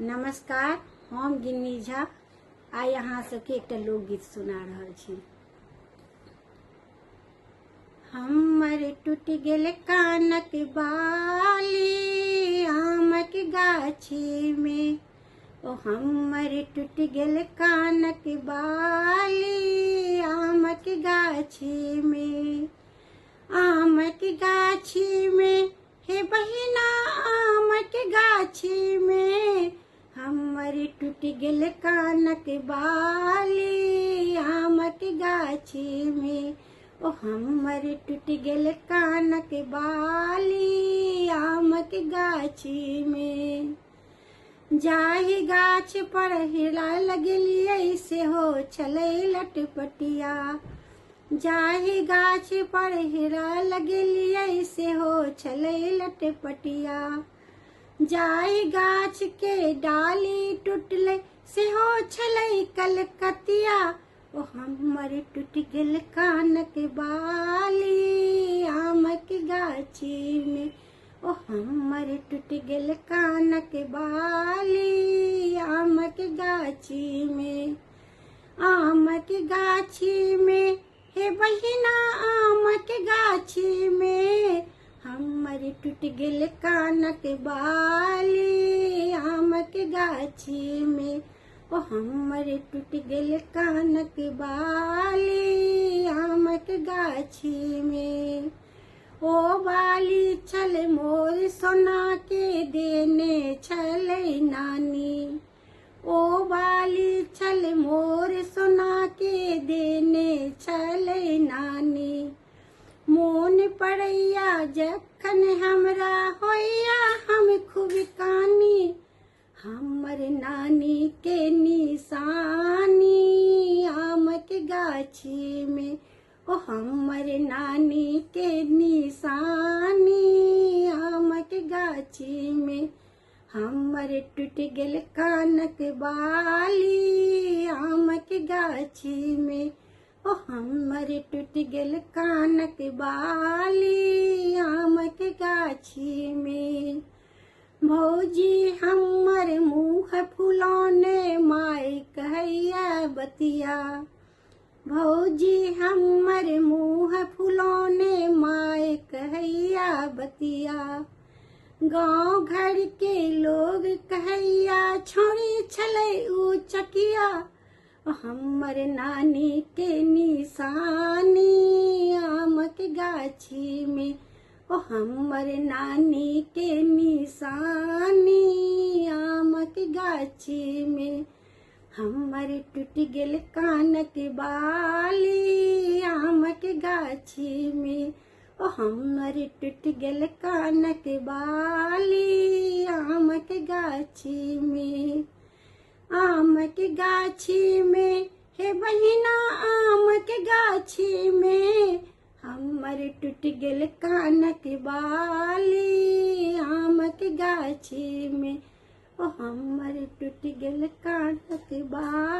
नमस्कार, हम गिन्नी झा आइ अहाँ सबके एकटा लोकगीत सुना रहल छी। हमर टूट गेल कानक बाली आमक गाछी में, ओ हमर टूट गेल कानक बाली आमक गाछी में। आमक गाछी में हे बहिना, आमक गाछी में हमर टूट गेल कानक बाली आमक गाछी में, ओ हमर टूट गेल कानक बाली आमक गाछी में। जाहि गाछ पर हिरा लगलियै सेहो छलै लटपटिया, जाहि गाछ पर हिरा लगलियै सेहो छलै लटपटिया। जाहि गाछ के डाली टूटलै सेहो छलै कलकतिया, ओ हमर टूट गेल कानक बाली आमक गाछी में, ओ हमर टूट गेल कानक बाली आमक गाछी में। आमक गाछी में हे बहिना, आमक गाछी में हमर टूट गेल कानक बाली आमक गाछी में, ओ हमर टूट गेल कानक बाली आमक गाछी में। ओ बाली छल मोर सोना के देने छलै नानी, ओ बाली छल मोर सोना के देने छलै नानी। मोन पड़ैया जखन हमरा होइया हम खूब कानी, हमर नानी के निशानी आमक गाछी में, ओ हमर नानी के निशानी आमक गाछी में। हमर टूट गेल कानक बाली आमक गाछी में, ओ हमर टूट गेल कानक बाली आमक गाछी में। भौजी हमर मुँह फुलौने माय कहैया बतिया, भौजी हमर मुँह फुलौने माय कहैया बतिया। गाँव घर के लोग कहैया छोड़ी छलै उ चकिया, हमर नानी के निशानी आमक गाछी में, ओ हमर नानी के निशानी आमक गाछी में। हमर टूट गेल कानक बाली आमक गाछी में, ओ हमर टूट गेल कानक बाली आमक गाछी में। आमक गाछी में हे बहिना, आमक गाछी में हमर टूट गेल कानक बाली आमक गाछी में, ओ हमर टूट गेल कानक बाली।